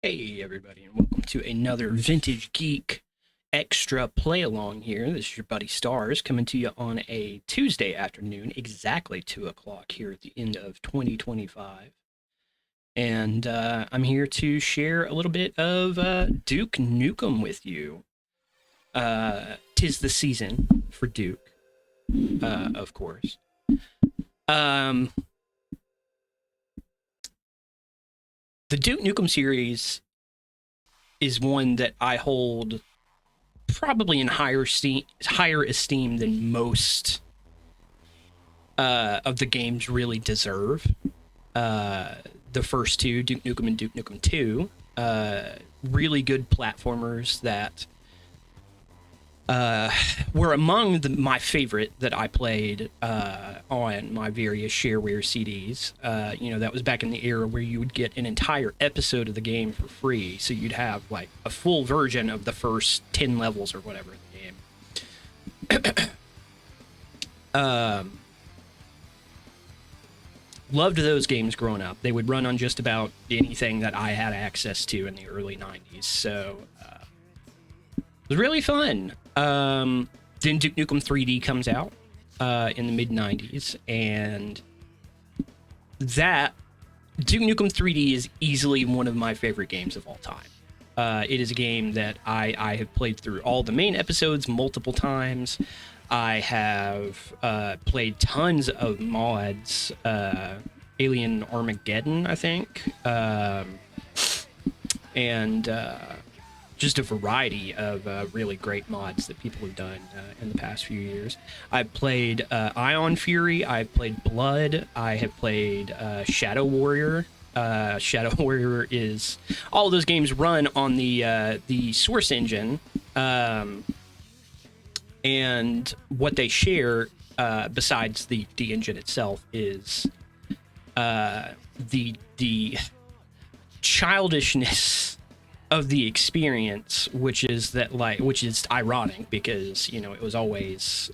Hey everybody, and welcome to another Vintage Geek Extra Play-Along here. This is your buddy Stars coming to you on a Tuesday afternoon, exactly 2 o'clock here at the end of 2025. And I'm here to share a little bit of Duke Nukem with you. Tis the season for Duke, of course. The Duke Nukem series is one that I hold probably in higher esteem than most of the games really deserve. The first two, Duke Nukem and Duke Nukem 2, really good platformers that were among my favorite that I played on my various shareware CDs. That was back in the era where you would get an entire episode of the game for free, so you'd have like a full version of the first 10 levels or whatever in the game. Loved those games growing up. They would run on just about anything that I had access to in the early 90s, so it was really fun. Then Duke Nukem 3D comes out in the mid-90s, and that Duke Nukem 3D is easily one of my favorite games of all time. It is a game that I have played through all the main episodes multiple times. I have played tons of mods, Alien Armageddon, I think, and just a variety of really great mods that people have done in the past few years. I've played Ion Fury, I've played Blood, I have played Shadow Warrior. Shadow Warrior is... all of those games run on the Source engine, and what they share, besides the engine itself, is the childishness of the experience, which is ironic because it was always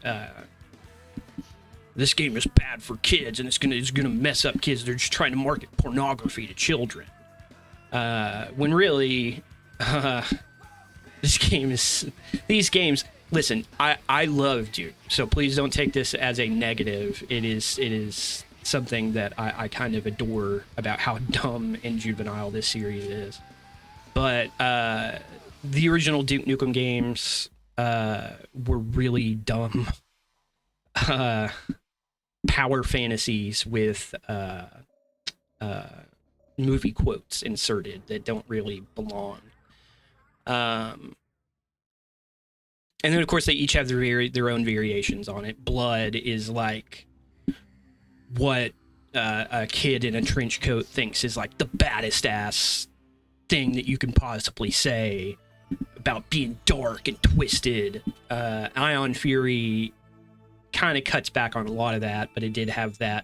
this game is bad for kids and it's gonna mess up kids. They're just trying to market pornography to children. When really, these games. Listen, I love Duke, so please don't take this as a negative. It is something that I kind of adore about how dumb and juvenile this series is. But the original Duke Nukem games were really dumb power fantasies with movie quotes inserted that don't really belong. And then, of course, they each have their own variations on it. Blood is like what a kid in a trench coat thinks is like the baddest ass thing that you can possibly say about being dark and twisted. Ion Fury kind of cuts back on a lot of that, but it did have that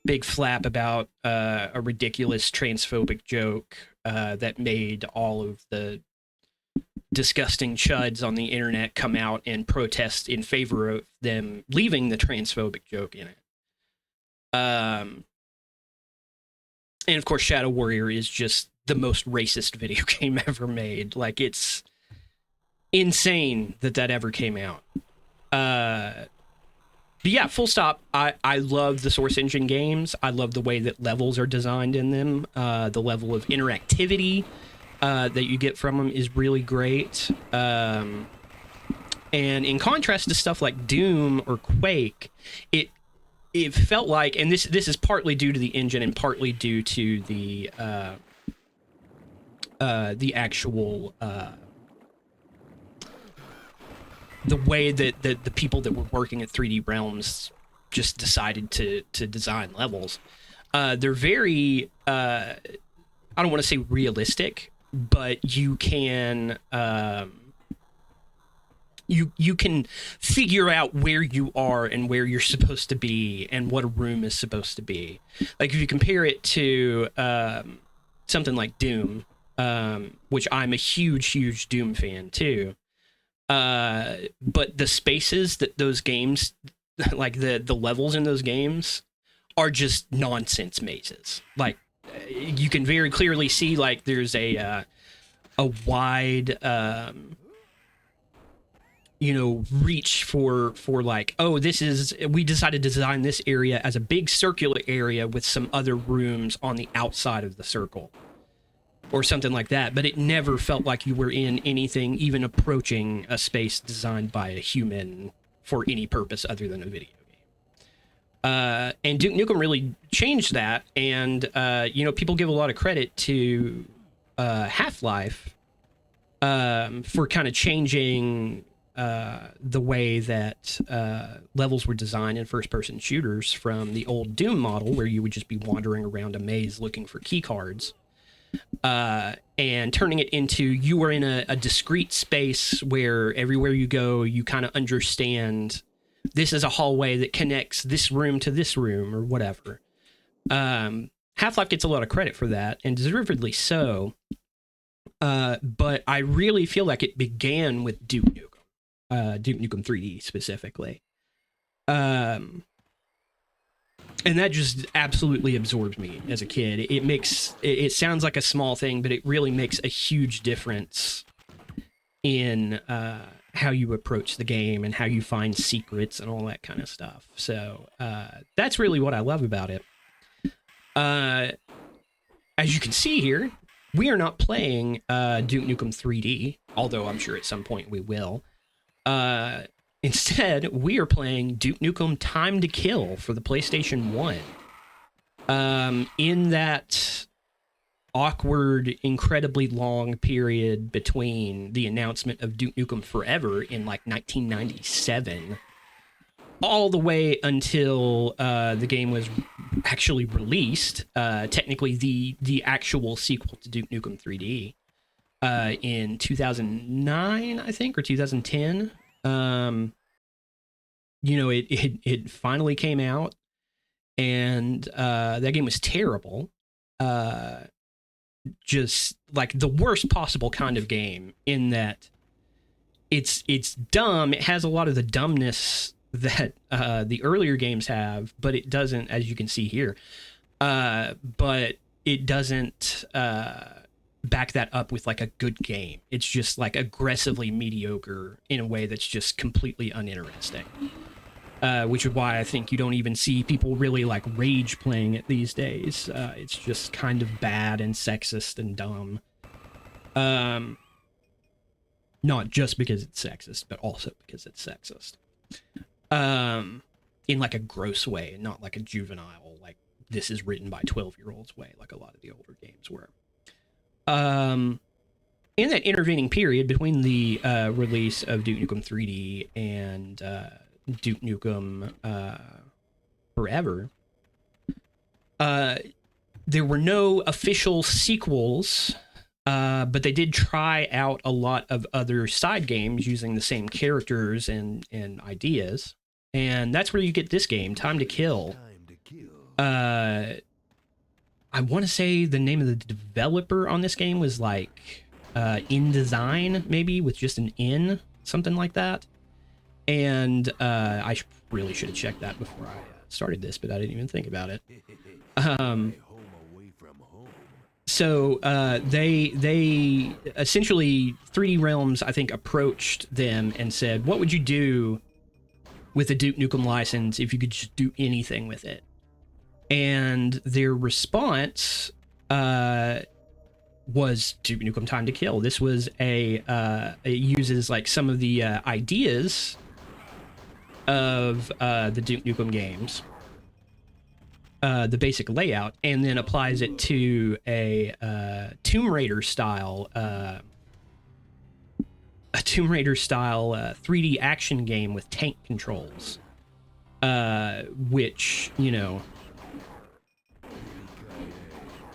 big flap about a ridiculous transphobic joke that made all of the disgusting chuds on the internet come out and protest in favor of them leaving the transphobic joke in it. And of course, Shadow Warrior is just the most racist video game ever made. Like, it's insane that ever came out. But yeah, full stop. I love the Source Engine games. I love the way that levels are designed in them. The level of interactivity that you get from them is really great. And in contrast to stuff like Doom or Quake, it felt like, and this is partly due to the engine and partly due to the actual the way that the people that were working at 3D Realms just decided to design levels. They're very I don't want to say realistic, but you can you can figure out where you are and where you're supposed to be and what a room is supposed to be. Like, if you compare it to something like Doom, which I'm a huge Doom fan too, but the spaces that those games, like the levels in those games, are just nonsense mazes. Like, you can very clearly see, like, there's a a wide you know, reach for like, oh, we decided to design this area as a big circular area with some other rooms on the outside of the circle or something like that, but it never felt like you were in anything even approaching a space designed by a human for any purpose other than a video game. And Duke Nukem really changed that, and you know, people give a lot of credit to Half-Life for kind of changing the way that levels were designed in first-person shooters from the old Doom model, where you would just be wandering around a maze looking for key cards, and turning it into you were in a discrete space where everywhere you go, you kind of understand this is a hallway that connects this room to this room or whatever. Half-Life gets a lot of credit for that, and deservedly so. But I really feel like it began with Duke Nukem. Duke Nukem 3D specifically. And that just absolutely absorbed me as a kid. It sounds like a small thing, but it really makes a huge difference in how you approach the game and how you find secrets and all that kind of stuff. So that's really what I love about it. As you can see here, we are not playing Duke Nukem 3D, although I'm sure at some point we will. Instead, we are playing Duke Nukem Time to Kill for the PlayStation 1. In that awkward, incredibly long period between the announcement of Duke Nukem Forever in like 1997, all the way until the game was actually released, technically the actual sequel to Duke Nukem 3D, in 2009, I think, or 2010. You know, it finally came out, and that game was terrible. Just like the worst possible kind of game, in that it's dumb. It has a lot of the dumbness that the earlier games have, but it doesn't, as you can see here. But it doesn't back that up with like a good game. It's just like aggressively mediocre in a way that's just completely uninteresting. Which is why I think you don't even see people really like rage playing it these days. It's just kind of bad and sexist and dumb. Not just because it's sexist, but also because it's sexist. In like a gross way, not like a juvenile, like this is written by 12-year-olds way, like a lot of the older games were. In that intervening period between the release of Duke Nukem 3D and Duke Nukem Forever, there were no official sequels, but they did try out a lot of other side games using the same characters and ideas. And that's where you get this game, Time to Kill. I want to say the name of the developer on this game was like InDesign, maybe, with just an N, something like that. And I really should have checked that before I started this, but I didn't even think about it. So they essentially, 3D Realms, I think, approached them and said, what would you do with the Duke Nukem license if you could just do anything with it? And their response was Duke Nukem Time to Kill. This was it uses like some of the ideas of the Duke Nukem games, the basic layout, and then applies it to a Tomb Raider style 3D action game with tank controls, which, you know,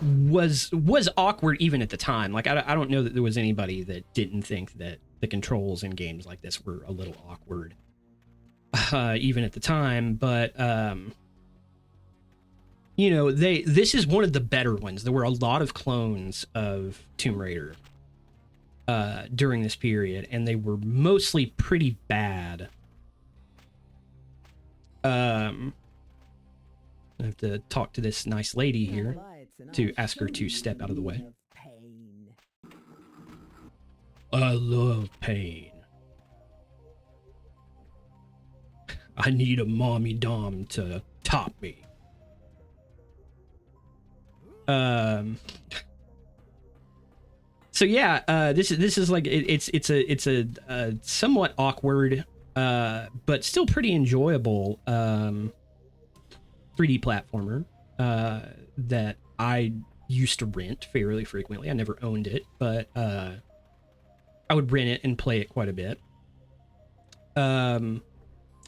was awkward even at the time. Like, I don't know that there was anybody that didn't think that the controls in games like this were a little awkward, even at the time. But you know, this is one of the better ones. There were a lot of clones of Tomb Raider during this period, and they were mostly pretty bad. I have to talk to this nice lady here to ask her to step out of the way. I love pain. I need a mommy dom to top me. So yeah, this is like it's a somewhat awkward but still pretty enjoyable 3D platformer that I used to rent fairly frequently. I never owned it, but I would rent it and play it quite a bit. And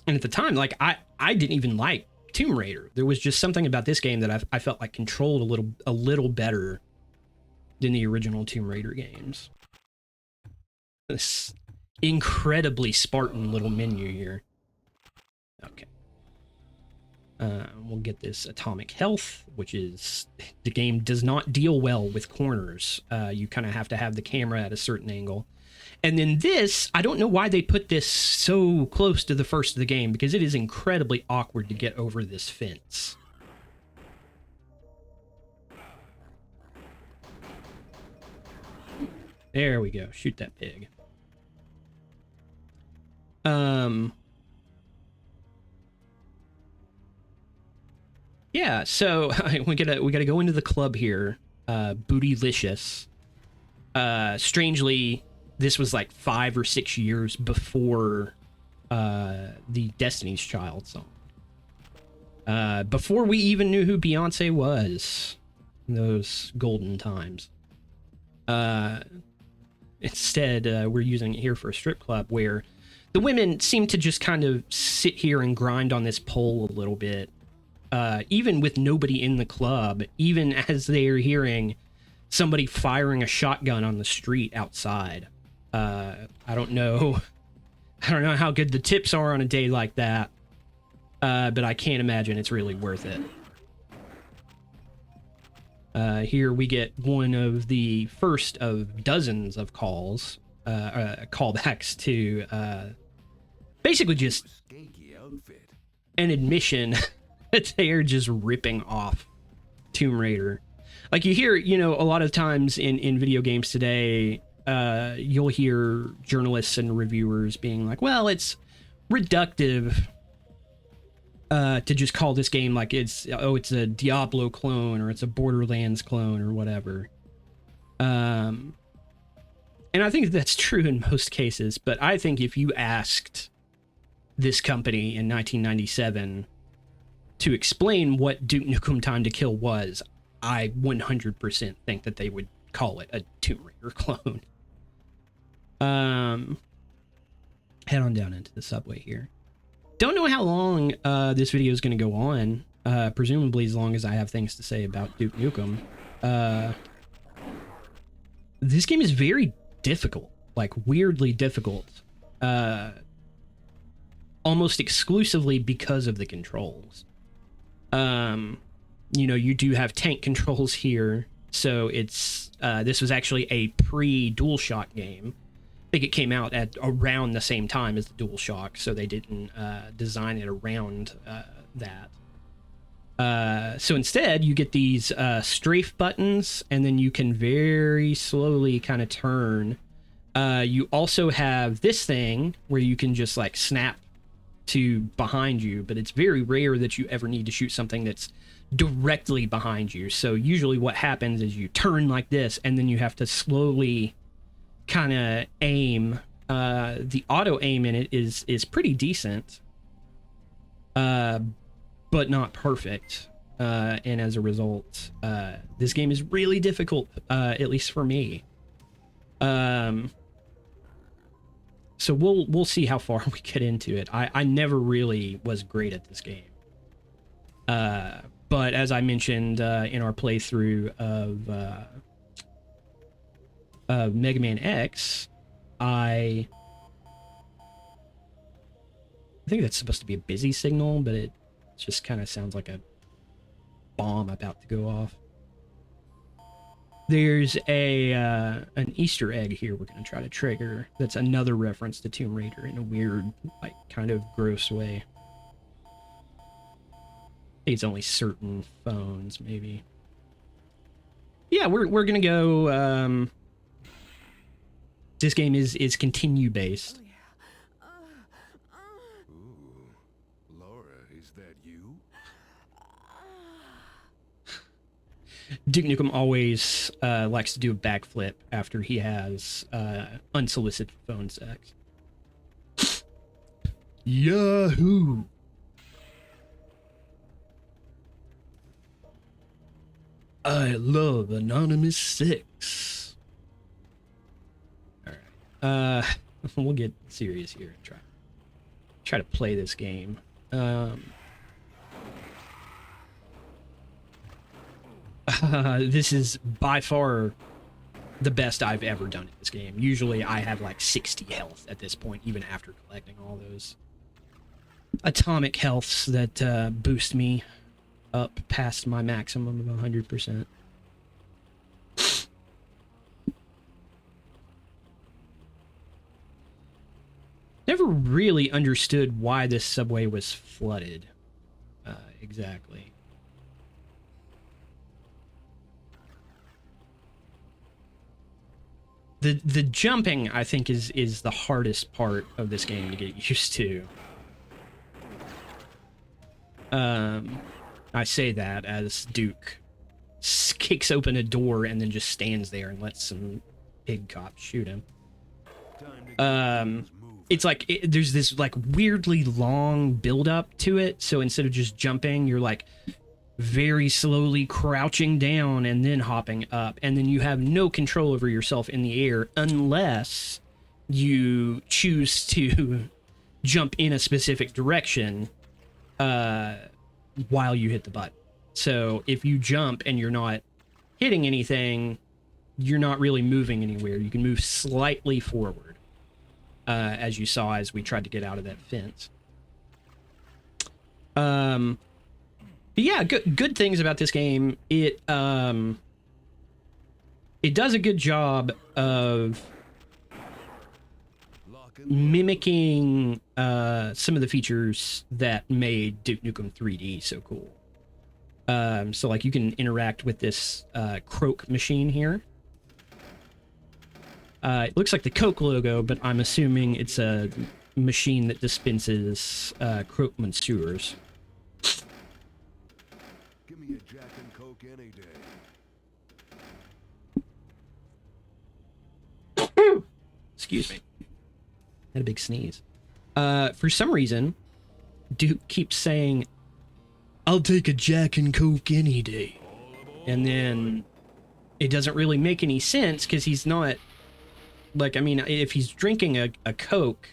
at the time, like I didn't even like Tomb Raider. There was just something about this game that I felt like controlled a little better than the original Tomb Raider games. This incredibly Spartan little menu here. Okay. We'll get this atomic health, which is the game does not deal well with corners. You kind of have to have the camera at a certain angle. And then this, I don't know why they put this so close to the first of the game, because it is incredibly awkward to get over this fence. There we go. Shoot that pig. Yeah, so we gotta go into the club here. Bootylicious. Strangely, this was like 5 or 6 years before the Destiny's Child song. Before we even knew who Beyonce was in those golden times. Instead, we're using it here for a strip club where the women seem to just kind of sit here and grind on this pole a little bit. Even with nobody in the club, even as they are hearing somebody firing a shotgun on the street outside. I don't know how good the tips are on a day like that, but I can't imagine it's really worth it. Here we get one of the first of dozens of callbacks to basically just an admission that they are just ripping off Tomb Raider. Like you hear, you know, a lot of times in video games today, you'll hear journalists and reviewers being like, well, it's reductive to just call this game like it's a Diablo clone or it's a Borderlands clone or whatever. And I think that's true in most cases, but I think if you asked this company in 1997 to explain what Duke Nukem Time to Kill was, I 100% think that they would call it a Tomb Raider clone. Head on down into the subway here. Don't know how long this video is going to go on. Presumably as long as I have things to say about Duke Nukem. This game is very difficult, like weirdly difficult. Almost exclusively because of the controls. You know, you do have tank controls here, so it's this was actually a pre-DualShock game. I think it came out at around the same time as the DualShock, so they didn't design it around that. So instead, you get these strafe buttons, and then you can very slowly kind of turn. You also have this thing where you can just like snap to behind you, but it's very rare that you ever need to shoot something that's directly behind you. So usually what happens is you turn like this, and then you have to slowly kind of aim. The auto aim in it is pretty decent, but not perfect. And as a result, this game is really difficult, at least for me. So we'll see how far we get into it. I never really was great at this game. But as I mentioned in our playthrough of Mega Man X, I think that's supposed to be a busy signal, but it just kind of sounds like a bomb about to go off. There's an Easter egg here we're going to try to trigger. That's another reference to Tomb Raider in a weird, like, kind of gross way. I think it's only certain phones, maybe. Yeah, we're going to go... This game is continue based. Ooh, Laura, is that you? Duke Nukem always likes to do a backflip after he has unsolicited phone sex. Yahoo! I love anonymous sex. All right, we'll get serious here and try to play this game. This is by far the best I've ever done in this game. Usually I have like 60 health at this point, even after collecting all those atomic healths that boost me up past my maximum of 100%. Never really understood why this subway was flooded exactly. The jumping, I think, is the hardest part of this game to get used to. I say that as Duke kicks open a door and then just stands there and lets some pig cops shoot him. It's like there's this like weirdly long build up to it, so instead of just jumping, you're like very slowly crouching down and then hopping up, and then you have no control over yourself in the air unless you choose to jump in a specific direction while you hit the button. So if you jump and you're not hitting anything, you're not really moving anywhere. You can move slightly forward, as you saw as we tried to get out of that fence. But yeah, good things about this game. It does a good job of mimicking some of the features that made Duke Nukem 3D so cool. So like you can interact with this Croak machine here. It looks like the Coke logo, but I'm assuming it's a machine that dispenses Croak Monsieurs. Give me a Jack and Coke any day. Excuse me. Had a big sneeze. For some reason, Duke keeps saying, "I'll take a Jack and Coke any day." And then it doesn't really make any sense because he's not... Like, I mean, if he's drinking a Coke...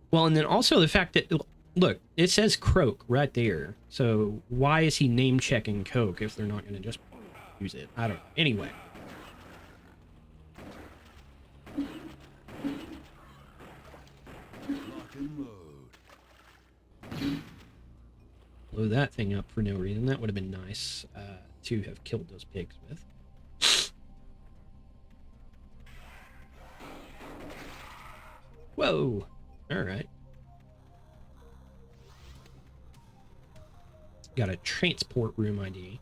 Well, and then also the fact that... Look, it says Croak right there. So why is he name-checking Coke if they're not going to just use it? I don't know. Anyway. Lock and load. Blow that thing up for no reason. That would have been nice to have killed those pigs with. Whoa. All right. Got a transport room ID.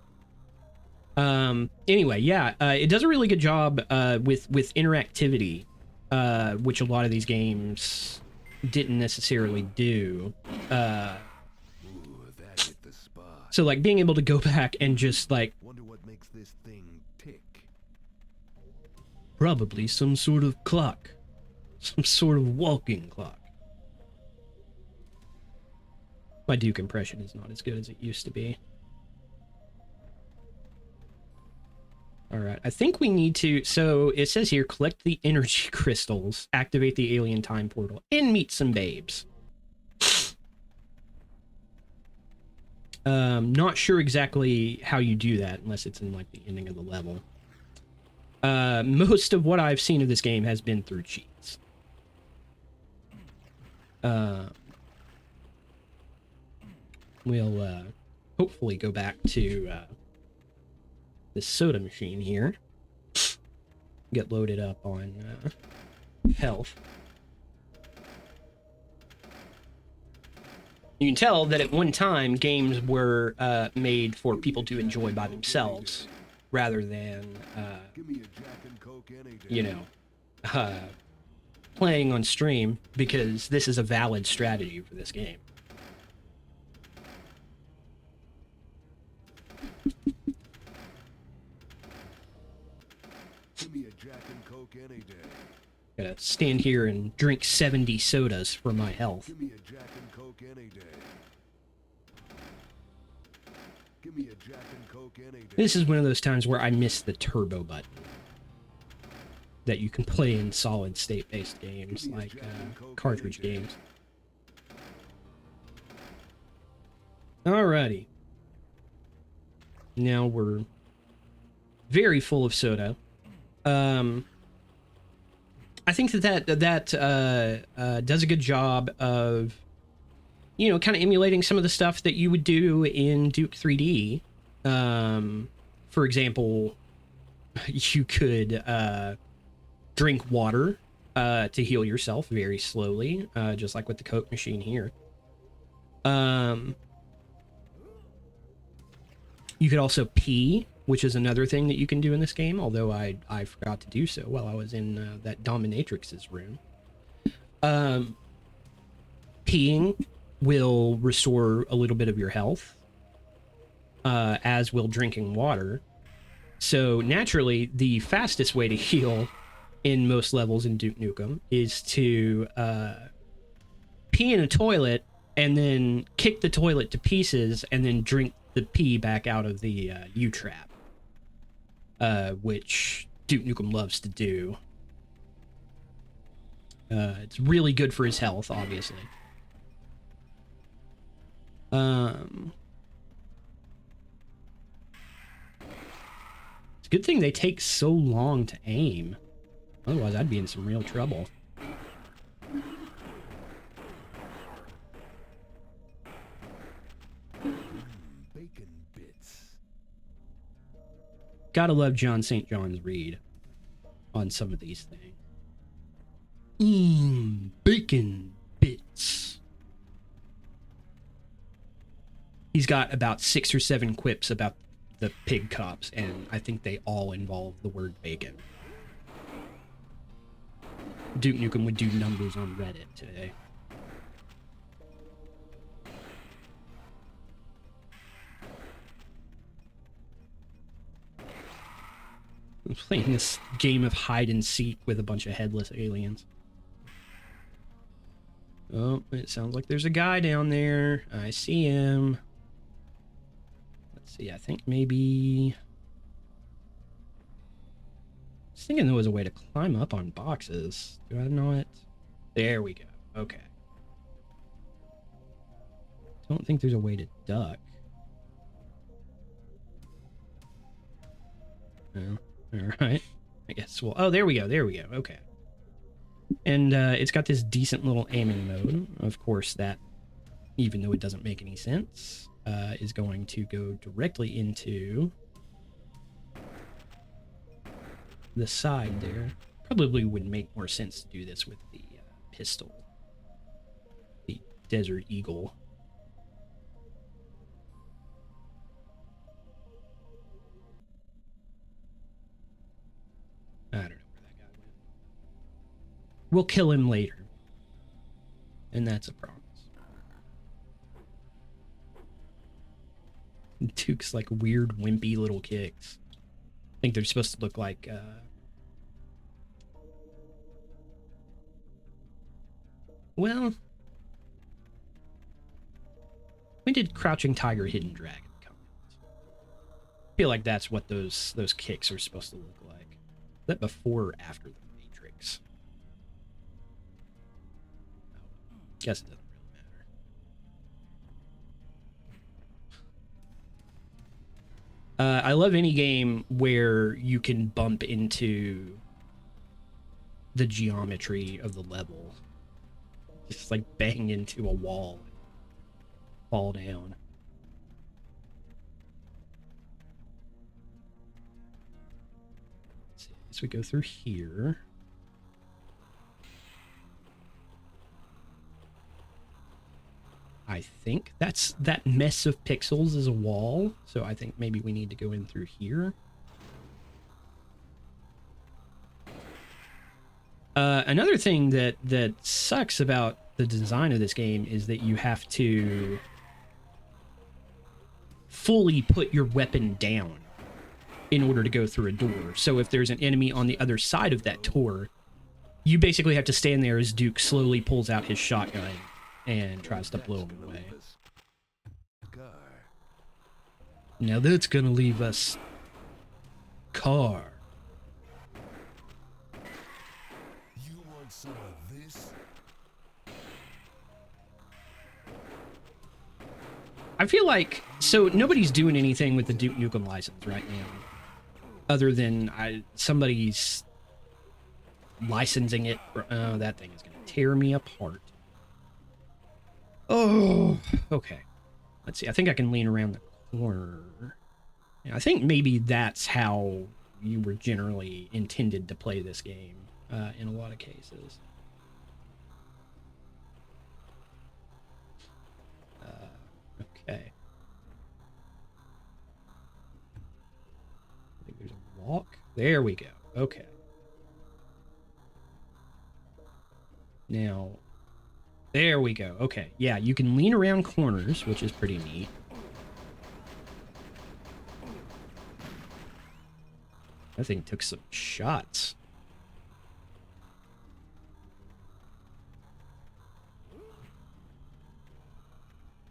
Anyway, yeah, it does a really good job with interactivity, which a lot of these games didn't necessarily do. Ooh, that hit the spot. So like being able to go back and just like Wonder what makes this thing tick. probably some sort of clock, some sort of walking clock. My Duke impression is not as good as it used to be. All right, I think we need to... So it says here, collect the energy crystals, activate the alien time portal, and meet some babes. Not sure exactly how you do that unless it's in like the ending of the level. Most of what I've seen of this game has been through cheats. We'll hopefully go back to this soda machine here. Get loaded up on health. You can tell that at one time games were made for people to enjoy by themselves rather than Give me a Jack and Coke any day. you know, playing on stream, because this is a valid strategy for this game. Give me a Jack and Coke any day. Gotta stand here and drink 70 sodas for my health. Give me a Jack and Coke any day. Give me a Jack and Coke any day. This is one of those times where I miss the turbo button that you can play in solid state based games like cartridge games. Alrighty. Now we're very full of soda. I think that does a good job of, you know, kind of emulating some of the stuff that you would do in Duke 3D. For example, you could drink water to heal yourself very slowly, just like with the Coke machine here. You could also pee, which is another thing that you can do in this game, although I forgot to do so while I was in that dominatrix's room. Peeing will restore a little bit of your health, as will drinking water. So naturally, the fastest way to heal in most levels in Duke Nukem is to pee in a toilet and then kick the toilet to pieces and then drink the pee back out of the U-trap, which Duke Nukem loves to do. It's really good for his health, obviously. It's a good thing they take so long to aim. Otherwise, I'd be in some real trouble. Bacon bits. Gotta love John St. John's read on some of these things. Bacon bits. He's got about 6 or 7 quips about the pig cops, and I think they all involve the word bacon. Duke Nukem would do numbers on Reddit today. I'm playing this game of hide and seek with a bunch of headless aliens. Oh, it sounds like there's a guy down there. I see him. Let's see, I think maybe... I was thinking there was a way to climb up on boxes. Do I know it? There we go. Okay. Don't think there's a way to duck. No. Alright. I guess we'll... Oh, there we go. There we go. Okay. And it's got this decent little aiming mode. Of course, that, even though it doesn't make any sense, is going to go directly into the side there. Probably would make more sense to do this with the pistol. The Desert Eagle. I don't know where that guy went. We'll kill him later. And that's a promise. Duke's like weird, wimpy little kicks. I think they're supposed to look like, well, when did Crouching Tiger, Hidden Dragon come out? I feel like that's what those kicks are supposed to look like. Is that before or after the Matrix? Guess it doesn't really matter. I love any game where you can bump into the geometry of the level. Just like bang into a wall and fall down. Let's see, as we go through here. I think that mess of pixels is a wall, so I think maybe we need to go in through here. Another thing that sucks about the design of this game is that you have to fully put your weapon down in order to go through a door. So if there's an enemy on the other side of that door, you basically have to stand there as Duke slowly pulls out his shotgun and tries to blow him away. Now that's gonna leave us car. You want some of this? I feel like, so nobody's doing anything with the Duke Nukem license right now, other than somebody's licensing it. Oh, that thing is gonna tear me apart. Oh, okay. Let's see. I think I can lean around the corner. Yeah, I think maybe that's how you were generally intended to play this game in a lot of cases. Okay. I think there's a walk. There we go. Okay. Now, there we go. Okay. Yeah, you can lean around corners, which is pretty neat. That thing took some shots.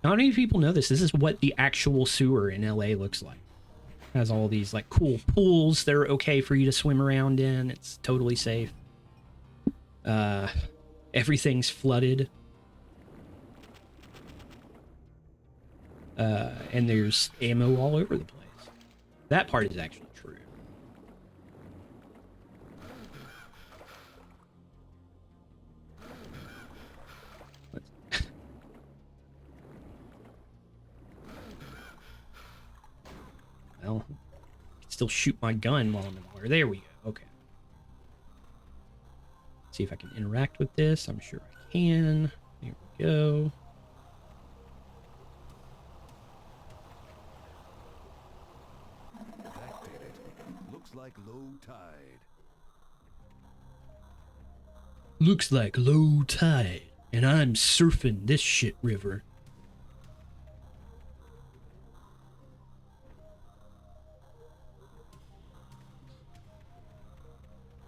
Not many people know this. This is what the actual sewer in LA looks like. It has all these like cool pools that are okay for you to swim around in. It's totally safe. Everything's flooded. And there's ammo all over the place. That part is actually true. Well, I can still shoot my gun while I'm in the water. There we go. Okay. See if I can interact with this. I'm sure I can. There we go. Looks like low tide. Looks like low tide, and I'm surfing this shit river.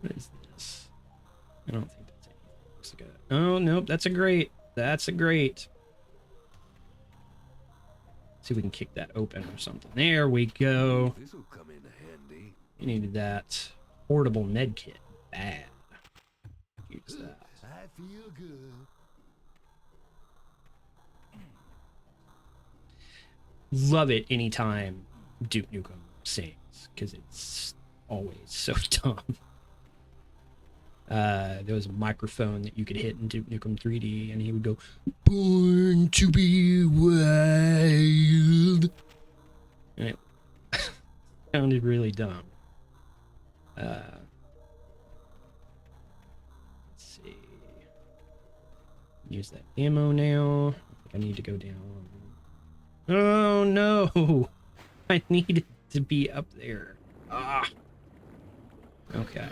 What is this? I don't think that's anything. Looks like a... Oh, nope, that's a grate. That's a grate. See if we can kick that open or something. There we go. This'll come in handy. You needed that portable med kit. Bad. Use that. I feel good. Love it anytime Duke Nukem sings, because it's always so dumb. There was a microphone that you could hit in Duke Nukem 3D, and he would go, "Born to be wild." And it sounded really dumb. Let's see. Use that ammo now. I think I need to go down. Oh no! I needed to be up there. Ah. Okay.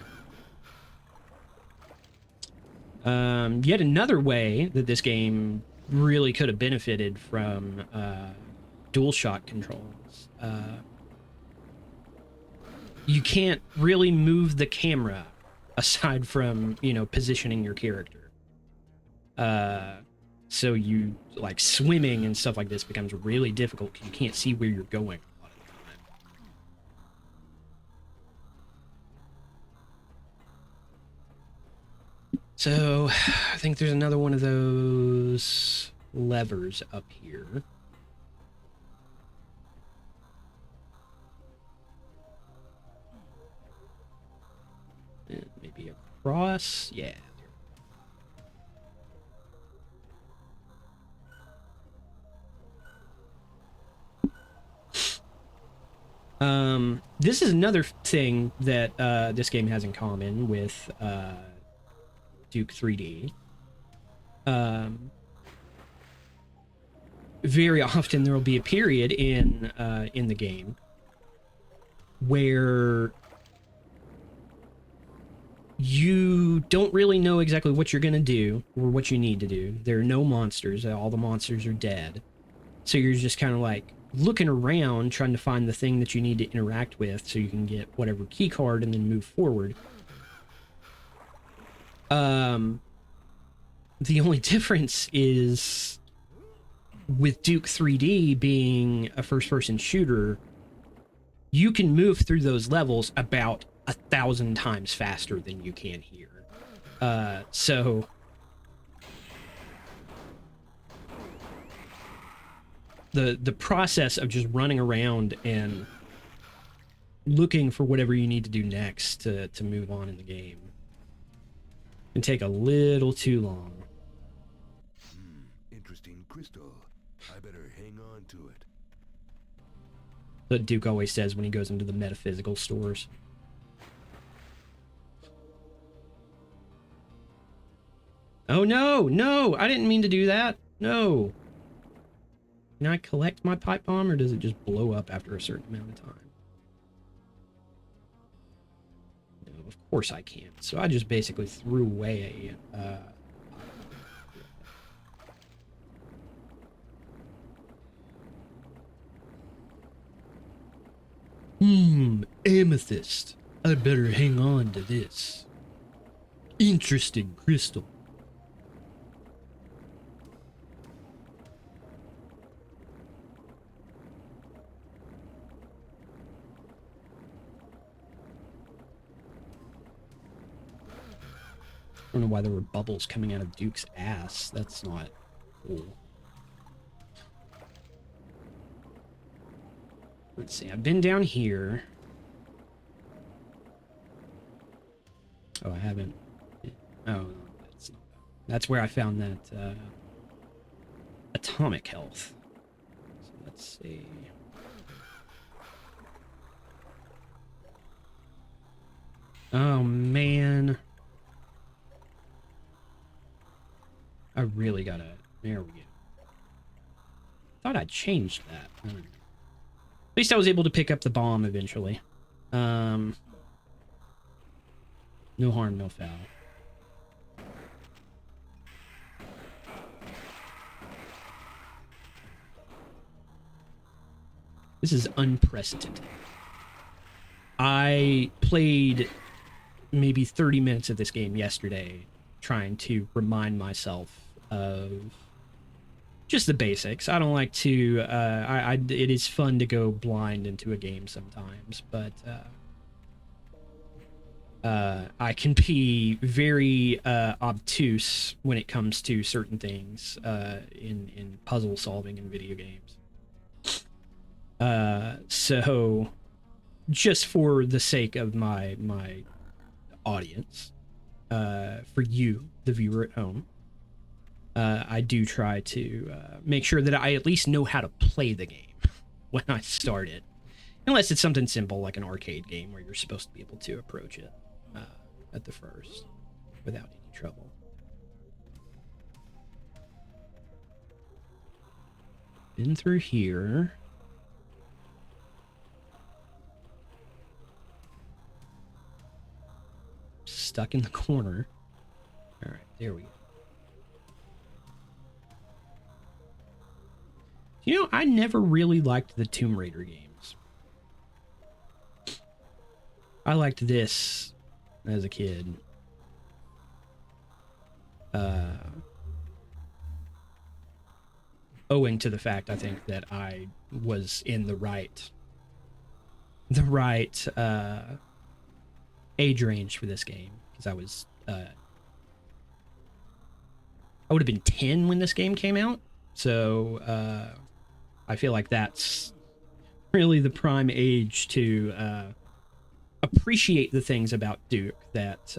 Yet another way that this game really could have benefited from DualShock controls. You can't really move the camera aside from, you know, positioning your character. So you, like, swimming and stuff like this becomes really difficult because you can't see where you're going a lot of the time. So, I think there's another one of those levers up here. And maybe across? Yeah. This is another thing that this game has in common with Duke 3D. Very often there will be a period in the game where you you don't really know exactly what you're gonna do or what you need to do. There are no monsters. All the monsters are dead. So you're just kind of like looking around trying to find the thing that you need to interact with so you can get whatever key card and then move forward. The only difference is with Duke 3D being a first-person shooter, you can move through those levels about 1,000 times faster than you can here. So the process of just running around and looking for whatever you need to do next to move on in the game can take a little too long. Interesting crystal. I better hang on to it. That Duke always says when he goes into the metaphysical stores. Oh no, no, I didn't mean to do that. No. Can I collect my pipe bomb or does it just blow up after a certain amount of time? No, of course I can't. So I just basically threw away amethyst. I better hang on to this. Interesting crystal. I don't know why there were bubbles coming out of Duke's ass. That's not cool. Let's see, I've been down here. Oh, I haven't. Oh, no, that's not that. That's where I found that atomic health. So let's see. Oh, man. I really gotta... There we go. Thought I changed that. I don't know. At least I was able to pick up the bomb eventually. No harm, no foul. This is unprecedented. I played maybe 30 minutes of this game yesterday trying to remind myself of just the basics. I don't like to it is fun to go blind into a game sometimes, but I can be very obtuse when it comes to certain things in puzzle solving in video games. So just for the sake of my audience, for you, the viewer at home, I do try to make sure that I at least know how to play the game when I start it. Unless it's something simple like an arcade game where you're supposed to be able to approach it at the first without any trouble. Been through here. Stuck in the corner. All right, there we go. You know, I never really liked the Tomb Raider games. I liked this as a kid. Owing to the fact, I think, that I was in the right age range for this game. Because I was, I would have been 10 when this game came out. So, I feel like that's really the prime age to appreciate the things about Duke that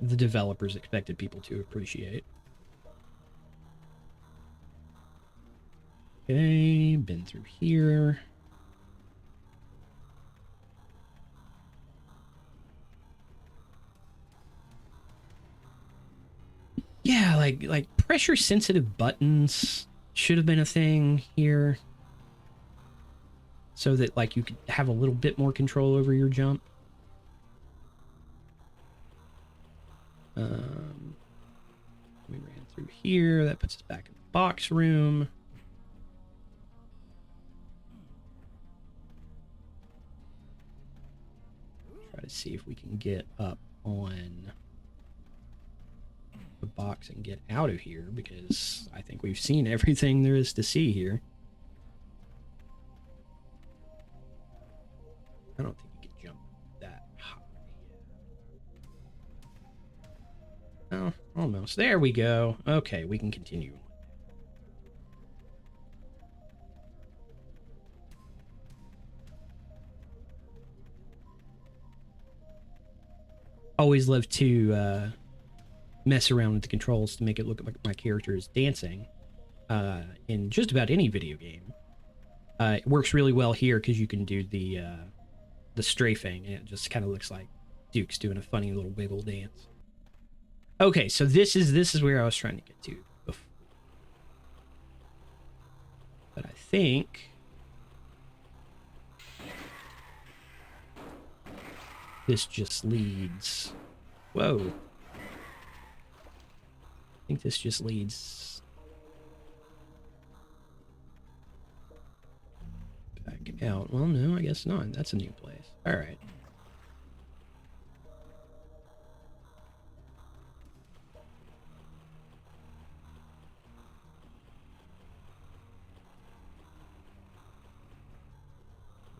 the developers expected people to appreciate. Okay, been through here. Yeah, like pressure sensitive buttons should have been a thing here. So that like you could have a little bit more control over your jump. We ran through here. That puts us back in the box room. Try to see if we can get up on the box and get out of here, because I think we've seen everything there is to see here. I don't think you can jump that high. Oh, almost. There we go. Okay, we can continue. Always love to mess around with the controls to make it look like my character is dancing in just about any video game. It works really well here because you can do the strafing, and it just kind of looks like Duke's doing a funny little wiggle dance. Okay, so this is where I was trying to get to before. But I think this just leads... Whoa. I think this just leads back out. Well, no, I guess not. That's a new place. All right.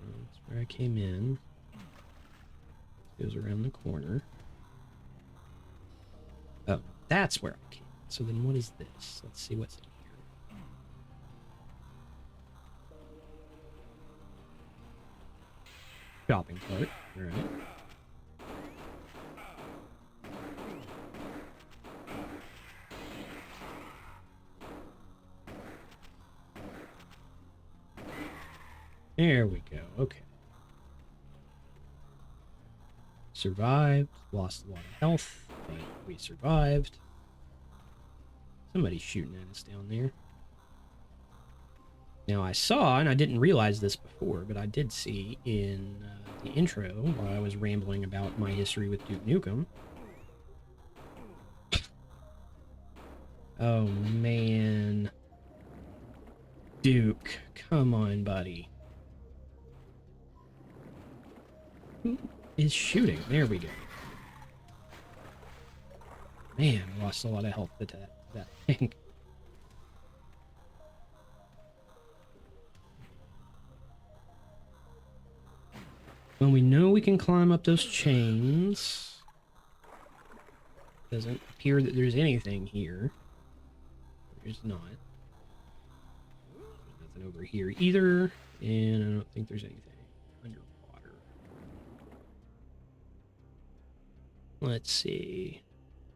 That's where I came in. Goes around the corner. Oh, that's where I came. So then what is this? Let's see what's in here. Shopping cart. All right. There we go. Okay. Survived. Lost a lot of health, but we survived. Somebody's shooting at us down there. Now I saw, and I didn't realize this before, but I did see in the intro while I was rambling about my history with Duke Nukem. Oh man. Duke, come on, buddy. Who is shooting? There we go. Man, I lost a lot of health to that thing. Well, we know we can climb up those chains. Doesn't appear that there's anything here. There's not. There's nothing over here either. And I don't think there's anything underwater. Let's see.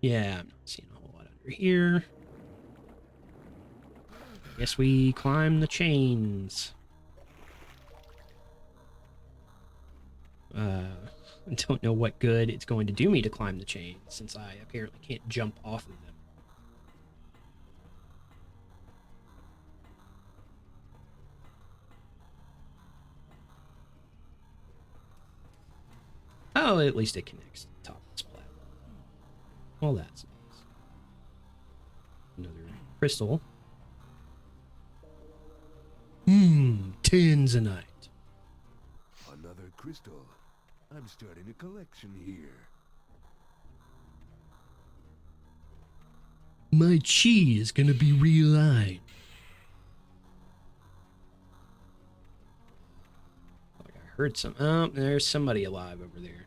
Yeah, I'm not seeing a whole lot under here. Guess we climb the chains. I don't know what good it's going to do me to climb the chains, since I apparently can't jump off of them. Oh, at least it connects to the top of this platform. Well, that's nice. Another crystal. Tanzanite. Another crystal. I'm starting a collection here. My chi is gonna be realigned. Like I heard some. Oh, there's somebody alive over there.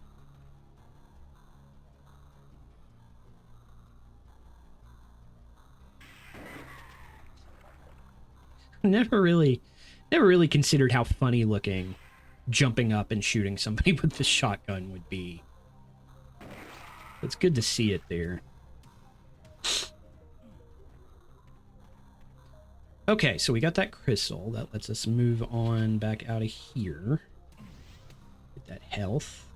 Never really considered how funny looking jumping up and shooting somebody with the shotgun would be. It's good to see it there. Okay, so we got that crystal. That lets us move on back out of here. Get that health.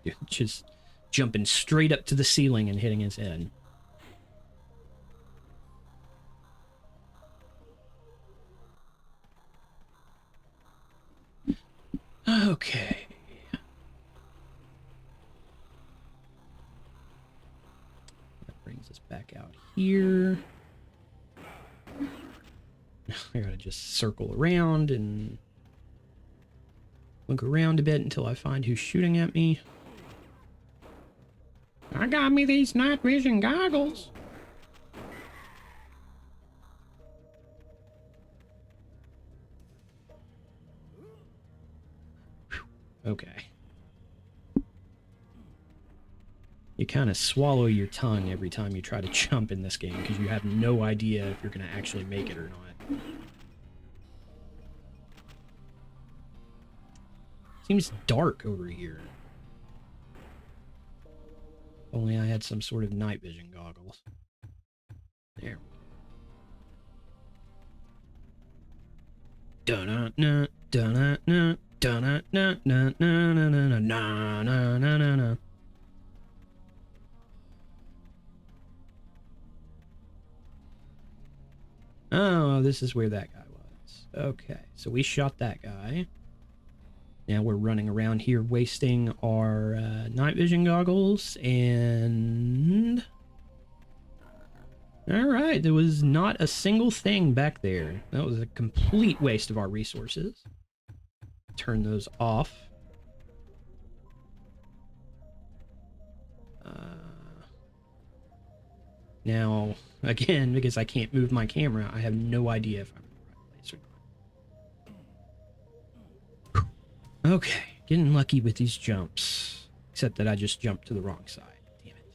Dude, just jumping straight up to the ceiling and hitting his head. Okay. That brings us back out here. I gotta just circle around and look around a bit until I find who's shooting at me. I got me these night vision goggles. Okay. You kind of swallow your tongue every time you try to jump in this game because you have no idea if you're going to actually make it or not. Seems dark over here. Only I had some sort of night vision goggles. There. Dun-na-na, dun-na-na, dun-na-na-na-na-na-na-na-na-na-na-na. Oh, this is where that guy was. Okay, so we shot that guy. Now we're running around here wasting our night vision goggles, and... Alright, there was not a single thing back there. That was a complete waste of our resources. Turn those off. Now, again, because I can't move my camera, I have no idea if I'm in the right place or not. Okay, getting lucky with these jumps. Except that I just jumped to the wrong side. Damn it.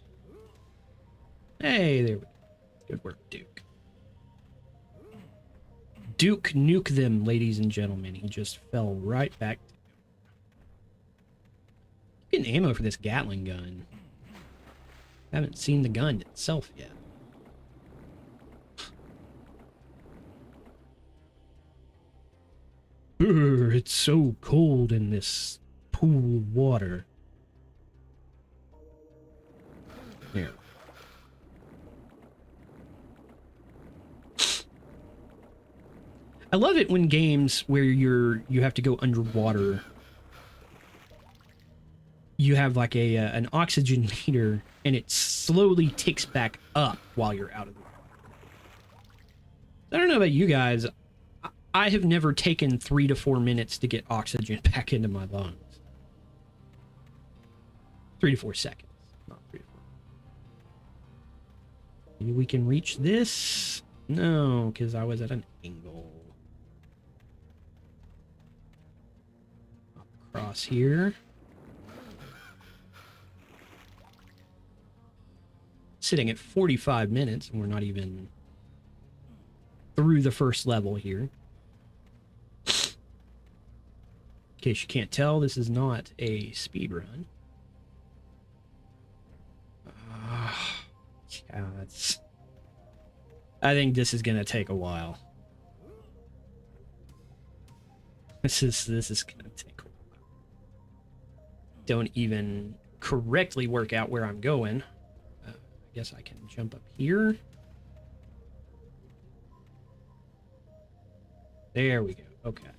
Hey, there we go. Good work, Duke. Duke nuke them, ladies and gentlemen. He just fell right back. Getting ammo for this Gatling gun. Haven't seen the gun itself yet. It's so cold in this pool of water. There. I love it when games where you have to go underwater. You have like an oxygen meter and it slowly ticks back up while you're out of the water. I don't know about you guys. I have never taken 3 to 4 minutes to get oxygen back into my lungs. 3 to 4 seconds, not 3 to 4. Maybe we can reach this? No, because I was at an angle. Up across here. Sitting at 45 minutes, and we're not even through the first level here. In case you can't tell, this is not a speed run. Yeah, I think this is gonna take a while. This is gonna take a while. Don't even correctly work out where I'm going. I guess I can jump up here. There we go. Okay.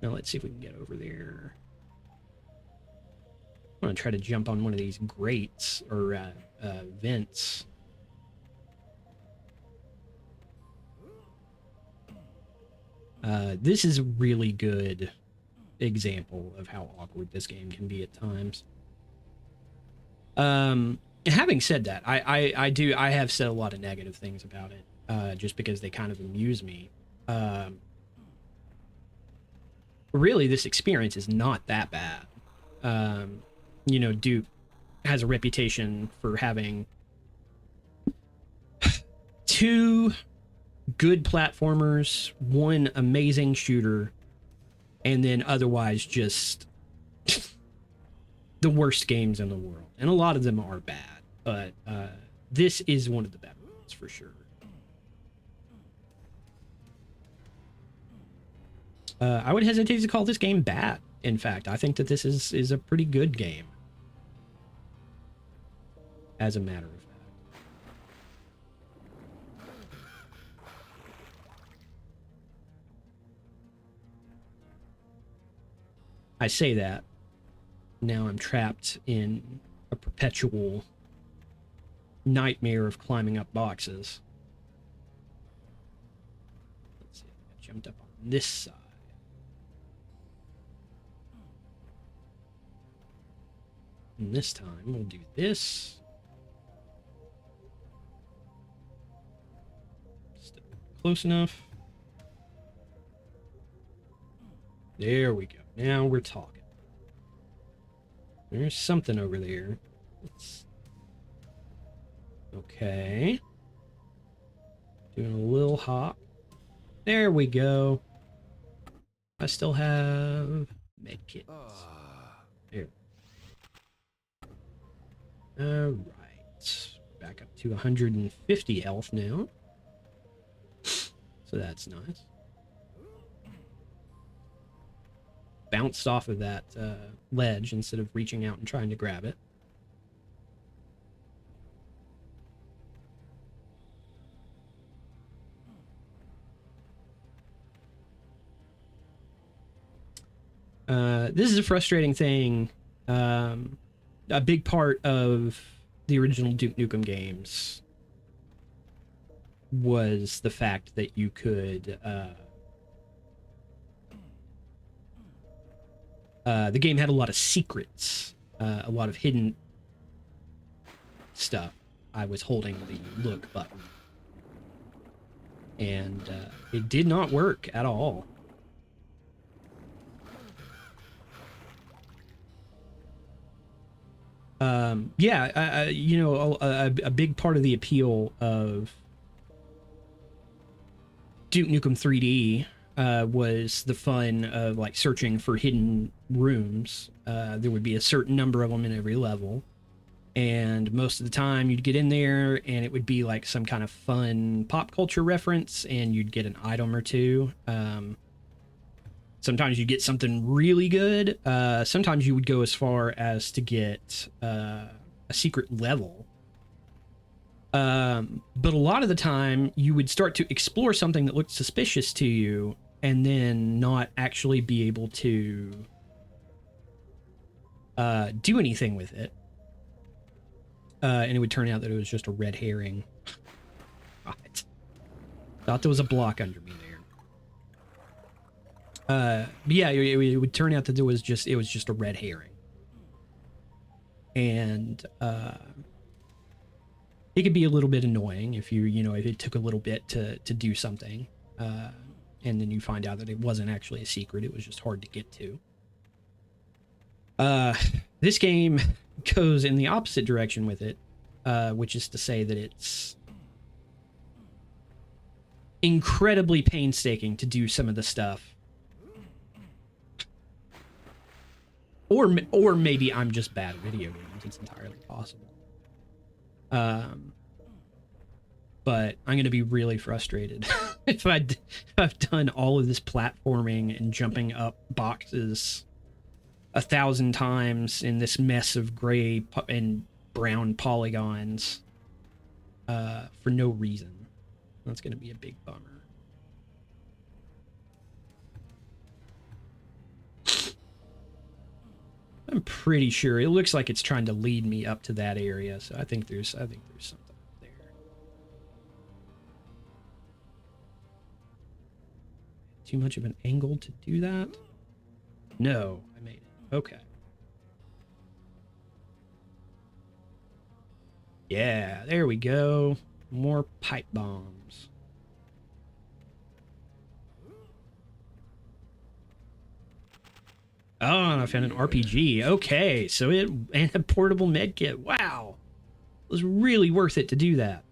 Now let's see if we can get over there. I'm going to try to jump on one of these grates or vents. This is a really good example of how awkward this game can be at times. Having said that, I have said a lot of negative things about it, just because they kind of amuse me. Really, this experience is not that bad. You know, Duke has a reputation for having 2 good platformers, 1 amazing shooter, and then otherwise just the worst games in the world. And a lot of them are bad, but this is one of the better ones for sure. I would hesitate to call this game bad. In fact, I think that this is a pretty good game. As a matter of fact. I say that. Now I'm trapped in a perpetual nightmare of climbing up boxes. Let's see, I jumped up on this side. And this time we'll do this. Step close enough. There we go. Now we're talking. There's something over there. Okay. Doing a little hop. There we go. I still have medkits. There. Alright. Back up to 150 health now. So that's nice. Bounced off of that ledge instead of reaching out and trying to grab it. This is a frustrating thing. A big part of the original Duke Nukem games was the fact that you could the game had a lot of secrets, a lot of hidden stuff. I was holding the look button, and it did not work at all. Yeah, you know, a big part of the appeal of Duke Nukem 3D was the fun of like searching for hidden rooms. There would be a certain number of them in every level, and most of the time you'd get in there and it would be like some kind of fun pop culture reference, and you'd get an item or two. Sometimes you get something really good. Sometimes you would go as far as to get a secret level. But a lot of the time you would start to explore something that looked suspicious to you and then not actually be able to do anything with it. And it would turn out that it was just a red herring. Right. Thought there was a block under me there. But yeah, it would turn out that it was just a red herring. And it could be a little bit annoying if if it took a little bit to do something, and then you find out that it wasn't actually a secret, it was just hard to get to. This game goes in the opposite direction with it, which is to say that it's incredibly painstaking to do some of the stuff. Or maybe I'm just bad at video games. It's entirely possible. But I'm going to be really frustrated if I've done all of this platforming and jumping up boxes 1,000 times in this mess of gray and brown polygons for no reason. That's going to be a big bummer. I'm pretty sure it looks like it's trying to lead me up to that area, so I think there's something up there. Too much of an angle to do that? No, I made it. Okay. Yeah, there we go. More pipe bombs. Oh, I found an RPG. Okay, so and a portable medkit. Wow. It was really worth it to do that.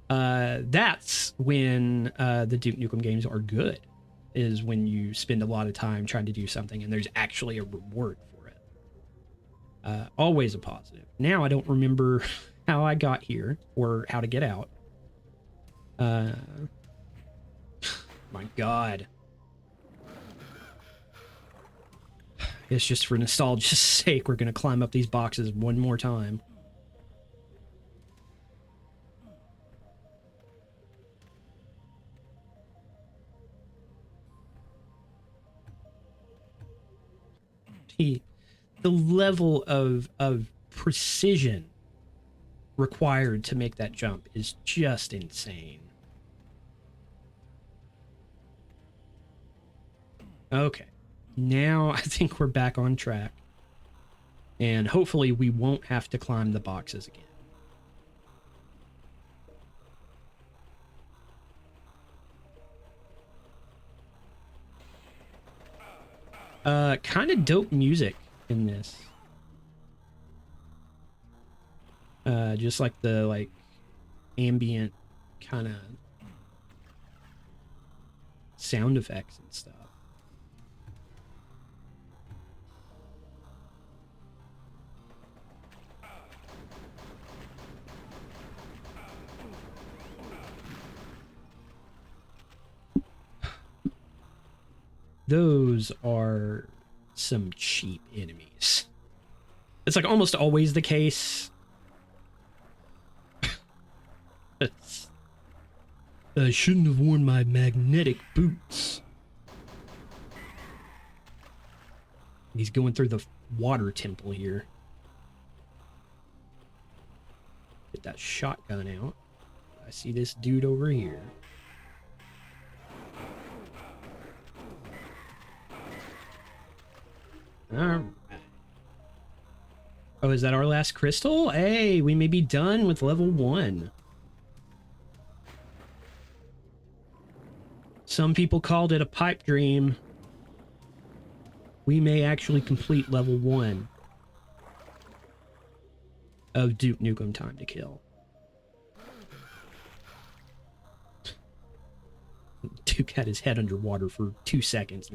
That's when the Duke Nukem games are good, is when you spend a lot of time trying to do something and there's actually a reward for it. Always a positive. Now I don't remember how I got here or how to get out. My God. It's just for nostalgia's sake, we're going to climb up these boxes one more time. the level of precision required to make that jump is just insane. Okay, now I think we're back on track, and hopefully we won't have to climb the boxes again. Kind of dope music in this. Just like the ambient kind of sound effects and stuff. Those are some cheap enemies. It's like almost always the case. I shouldn't have worn my magnetic boots. He's going through the water temple here. Get that shotgun out. I see this dude over here. Alright. Oh, is that our last crystal? Hey, we may be done with level 1. Some people called it a pipe dream. We may actually complete level 1 of Duke Nukem Time to Kill. Duke had his head underwater for 2 seconds.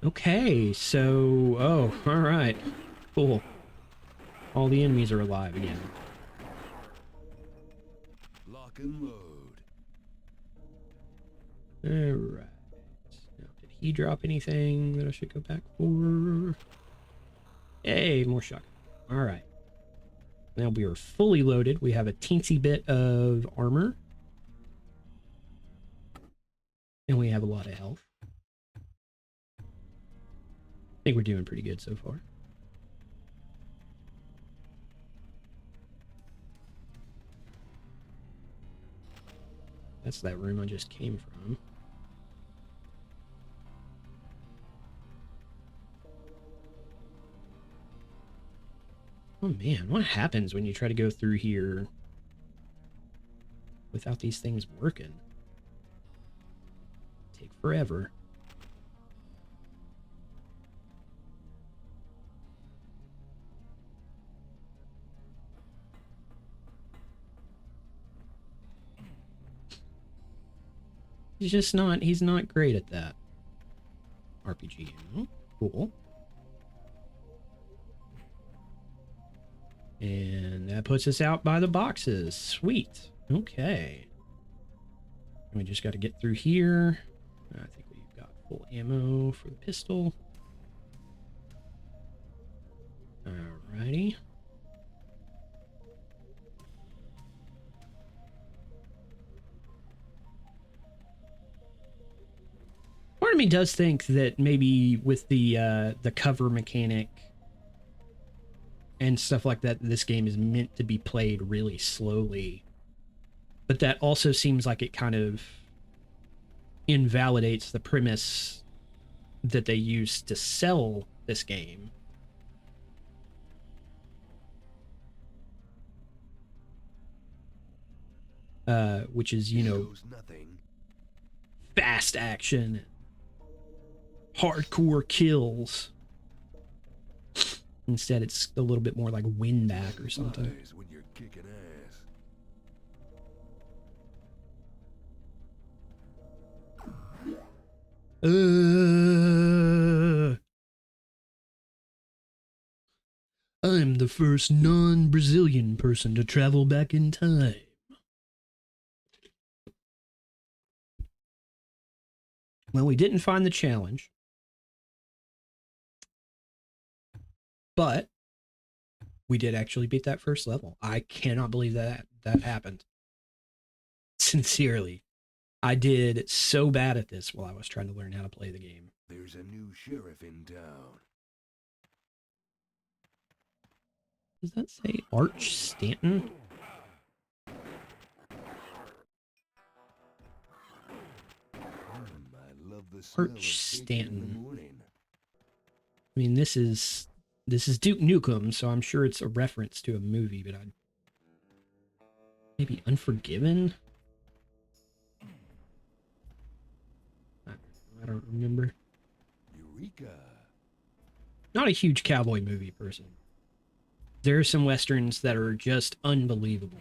Okay, so... Oh, alright. Cool. All the enemies are alive again. Lock and load. Alright. Now, did he drop anything that I should go back for? Hey, more shotgun. Alright. Now we are fully loaded. We have a teensy bit of armor. And we have a lot of health. I think we're doing pretty good so far. That's that room I just came from. Oh man, what happens when you try to go through here without these things working? Take forever. He's not great at that. RPG ammo. Cool. And that puts us out by the boxes. Sweet. Okay. We just got to get through here. I think we've got full ammo for the pistol. Alrighty. Part of me does think that maybe with the cover mechanic and stuff like that, this game is meant to be played really slowly. But that also seems like it kind of invalidates the premise that they used to sell this game. Which is, you know, fast action, hardcore kills. Instead, it's a little bit more like win back or something. When you're kicking ass. I'm the first non-Brazilian person to travel back in time. Well, we didn't find the challenge. But we did actually beat that first level. I cannot believe that happened. Sincerely. I did so bad at this while I was trying to learn how to play the game. There's a new sheriff in town. Does that say Arch Stanton? I love the smell of Arch bacon in the Stanton. morning. I mean, this is Duke Nukem, so I'm sure it's a reference to a movie, but maybe Unforgiven? I don't remember. Eureka! Not a huge cowboy movie person. There are some westerns that are just unbelievable.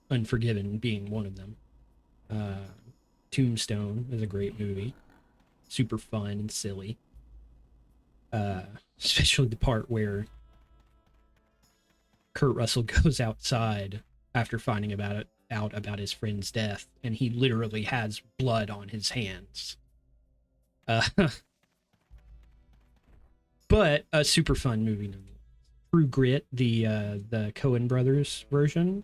Unforgiven being one of them. Tombstone is a great movie. Super fun and silly. Especially the part where Kurt Russell goes outside after finding out about his friend's death, and he literally has blood on his hands. But a super fun movie nonetheless. True Grit, the Coen brothers version.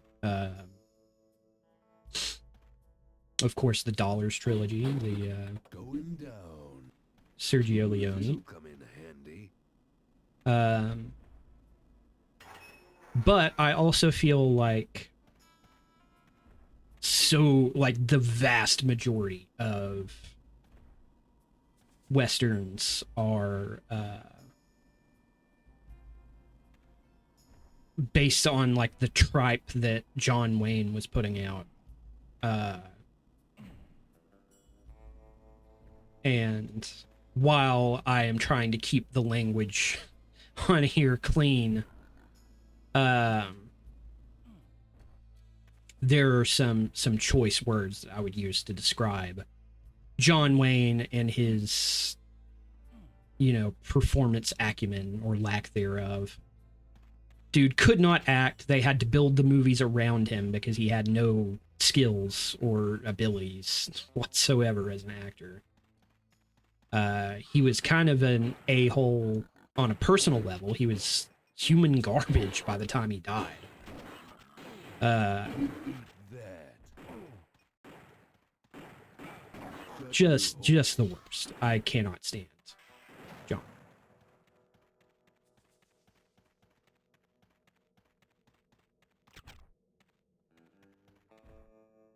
Of course, the Dollars trilogy, the Going down. Sergio Leone. This'll come in handy. But I also feel like the vast majority of westerns are based on like the tripe that John Wayne was putting out. And while I am trying to keep the language on here clean, there are some choice words that I would use to describe John Wayne and his, performance acumen or lack thereof. Dude could not act. They had to build the movies around him because he had no skills or abilities whatsoever as an actor. He was kind of an a-hole on a personal level. He was human garbage by the time he died. That. Just the worst. I cannot stand John.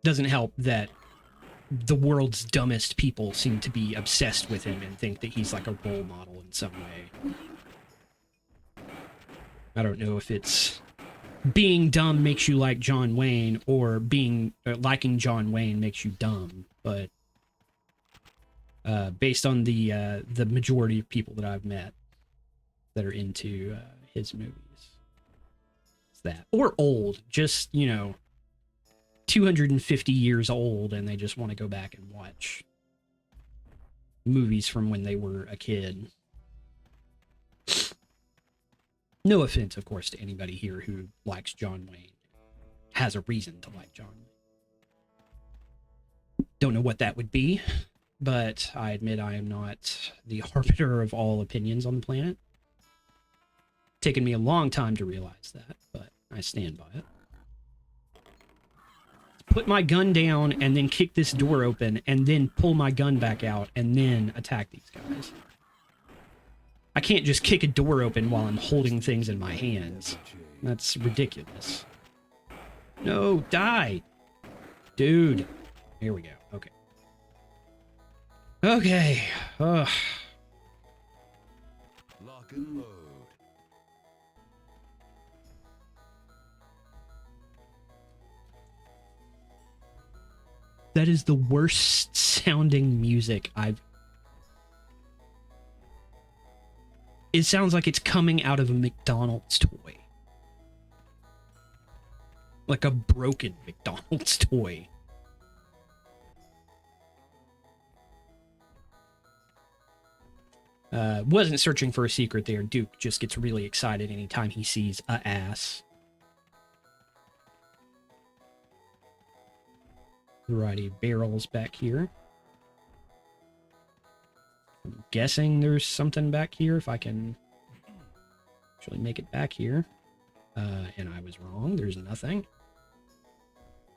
Doesn't help that the world's dumbest people seem to be obsessed with him and think that he's like a role model in some way. I don't know if it's being dumb makes you like John Wayne or liking John Wayne makes you dumb, but based on the majority of people that I've met that are into his movies, it's that. Or old, just 250 years old, and they just want to go back and watch movies from when they were a kid. No offense, of course, to anybody here who likes John Wayne, has a reason to like John Wayne. Don't know what that would be, but I admit I am not the arbiter of all opinions on the planet. Taken me a long time to realize that, but I stand by it. Put my gun down and then kick this door open and then pull my gun back out and then attack these guys. I can't just kick a door open while I'm holding things in my hands. That's ridiculous. No, die! Dude. Here we go. Okay. Okay. Ugh. Lock and load. That is the worst sounding music I've... It sounds like it's coming out of a McDonald's toy. Like a broken McDonald's toy. Wasn't searching for a secret there. Duke just gets really excited anytime he sees a ass. Variety of barrels back here. I'm guessing there's something back here if I can actually make it back here. And I was wrong. There's nothing.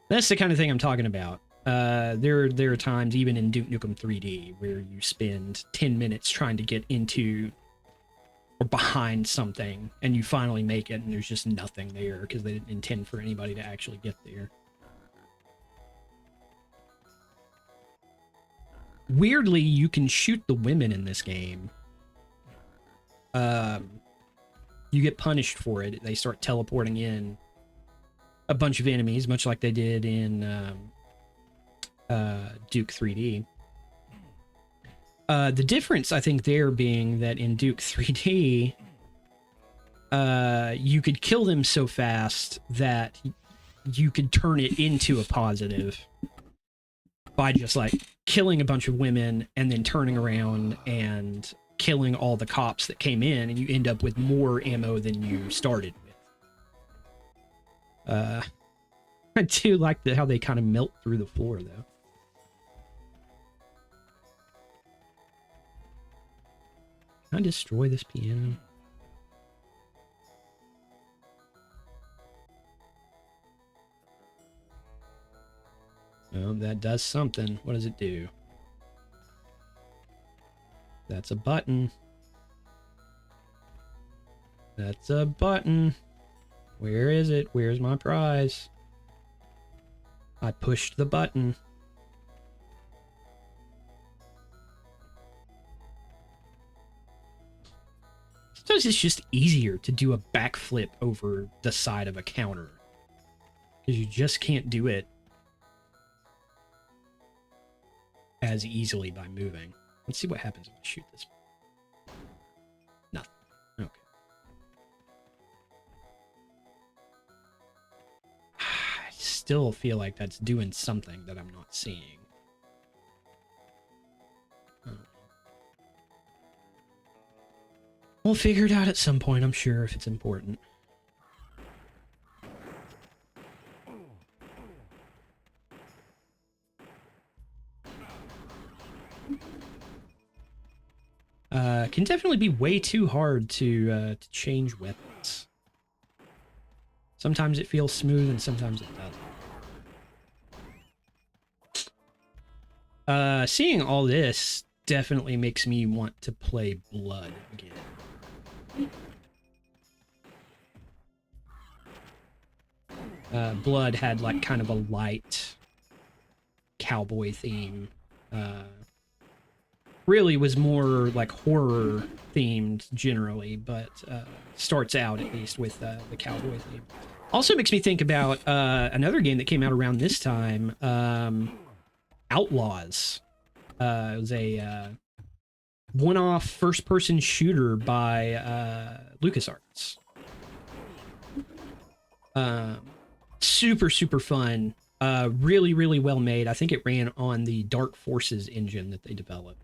That's the kind of thing I'm talking about. There are times, even in Duke Nukem 3D, where you spend 10 minutes trying to get into or behind something, and you finally make it, and there's just nothing there because they didn't intend for anybody to actually get there. Weirdly, you can shoot the women in this game. You get punished for it. They start teleporting in a bunch of enemies, much like they did in Duke 3D. The difference, I think, there being that in Duke 3D, you could kill them so fast that you could turn it into a positive by just like killing a bunch of women and then turning around and killing all the cops that came in, and you end up with more ammo than you started with. I do like how they kind of melt through the floor, though. Can I destroy this piano? Oh, that does something. What does it do? That's a button. That's a button. Where is it? Where's my prize? I pushed the button. Sometimes it's just easier to do a backflip over the side of a counter, because you just can't do it as easily by moving. Let's see what happens if I shoot this. Nothing. Okay. I still feel like that's doing something that I'm not seeing. We'll figure it out at some point, I'm sure, if it's important. Can definitely be way too hard to change weapons. Sometimes it feels smooth and sometimes it doesn't. Seeing all this definitely makes me want to play Blood again. Blood had like kind of a light cowboy theme. Really was more like horror themed generally, but starts out at least with the cowboy theme. Also makes me think about another game that came out around this time, Outlaws. It was a one-off first-person shooter by LucasArts. Super, super fun. Really, really well made. I think it ran on the Dark Forces engine that they developed.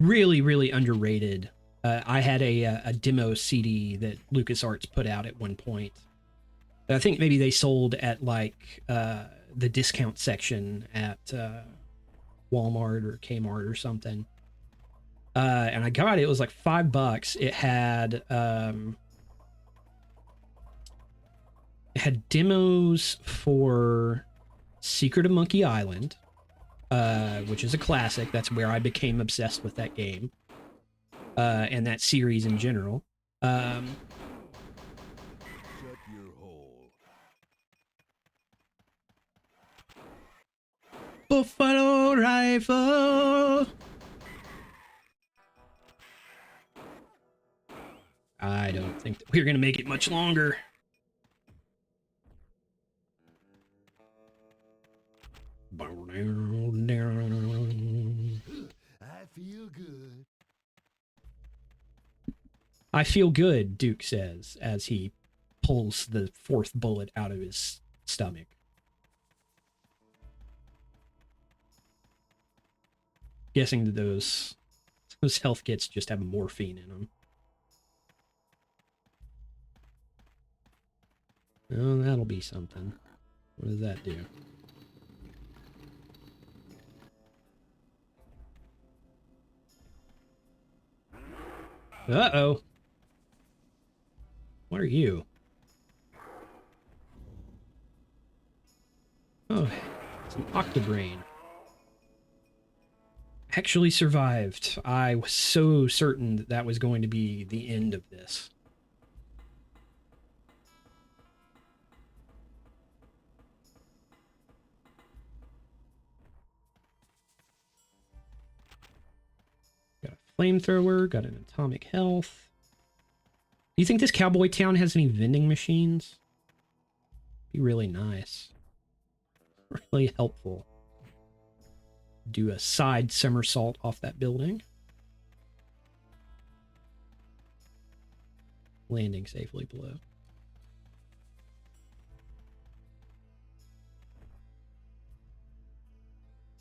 Really, really underrated. I had a demo CD that LucasArts put out at one point. I think maybe they sold at like the discount section at Walmart or Kmart or something. And I got it. It was like $5. It had demos for Secret of Monkey Island, which is a classic. That's where I became obsessed with that game, and that series in general. Shut your hole. Buffalo Rifle. I don't think that we're gonna make it much longer. I feel good. I feel good, Duke says, as he pulls the fourth bullet out of his stomach. Guessing that those health kits just have morphine in them. Oh, that'll be something. What does that do? Uh-oh. What are you? Oh, it's an octobrain. Actually survived. I was so certain that that was going to be the end of this. Got a flamethrower, got an atomic health. Do you think this cowboy town has any vending machines? Be really nice. Really helpful. Do a side somersault off that building. Landing safely below.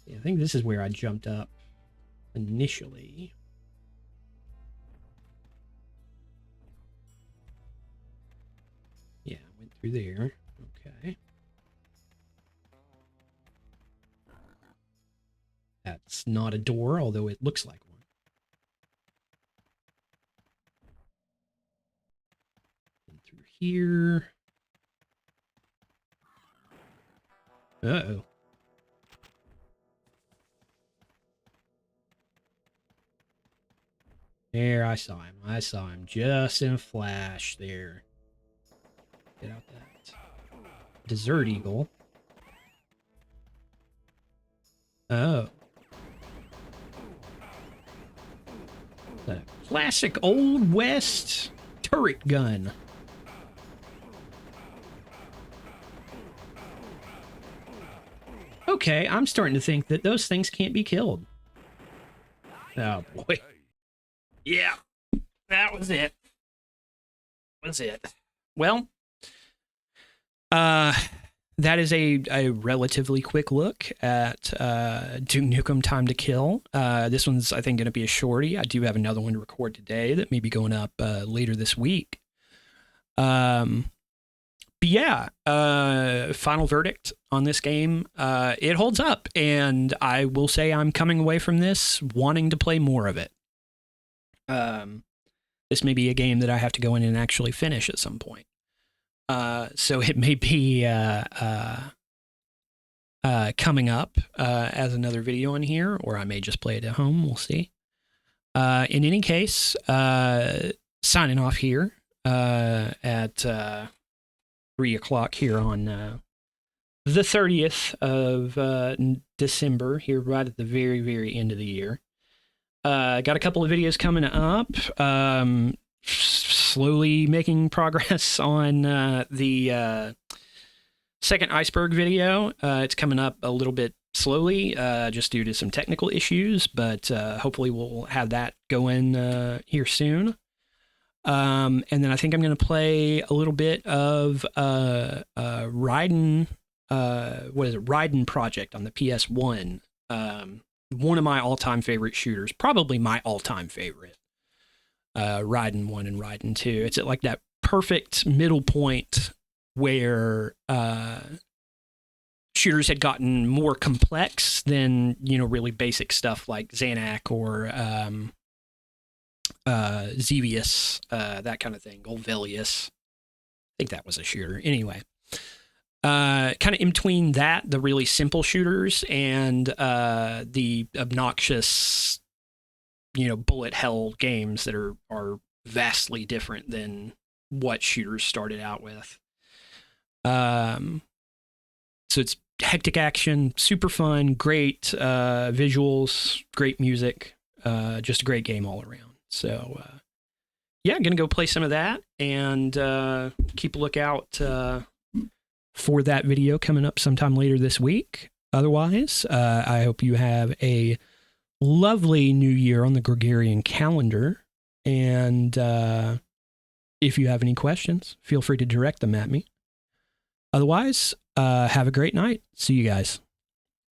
Yeah, I think this is where I jumped up initially. Yeah, went through there. Okay. That's not a door, although it looks like one. And through here. Uh-oh. There, I saw him. I saw him just in a flash there. Get out that desert eagle. Oh. The classic Old West turret gun. Okay, I'm starting to think that those things can't be killed. Oh boy. Yeah, that was it. Well, that is a relatively quick look at Duke Nukem Time to Kill. This one's, I think, going to be a shorty. I do have another one to record today that may be going up later this week. But yeah, final verdict on this game. It holds up, and I will say I'm coming away from this wanting to play more of it. This may be a game that I have to go in and actually finish at some point. So it may be coming up as another video in here, or I may just play it at home. We'll see. In any case, signing off here at 3 o'clock here on the 30th of December, here right at the very, very end of the year. Got a couple of videos coming up. Slowly making progress on the second iceberg video. It's coming up a little bit slowly, just due to some technical issues, but hopefully we'll have that going here soon. And then I think I'm going to play a little bit of Raiden, Raiden Project on the PS1. One of my all-time favorite shooters, probably my all-time favorite. Raiden 1 and Raiden 2. It's at like that perfect middle point where shooters had gotten more complex than, really basic stuff like Xanac or Xevious, that kind of thing. Golvelius. I think that was a shooter. Anyway. Kind of in between that, the really simple shooters, and the obnoxious, bullet hell games that are vastly different than what shooters started out with. So it's hectic action, super fun, great visuals, great music, just a great game all around. So yeah, I'm gonna go play some of that and keep a lookout for that video coming up sometime later this week. Otherwise, I hope you have a lovely new year on the Gregorian calendar. And if you have any questions, feel free to direct them at me. Otherwise, have a great night. See you guys.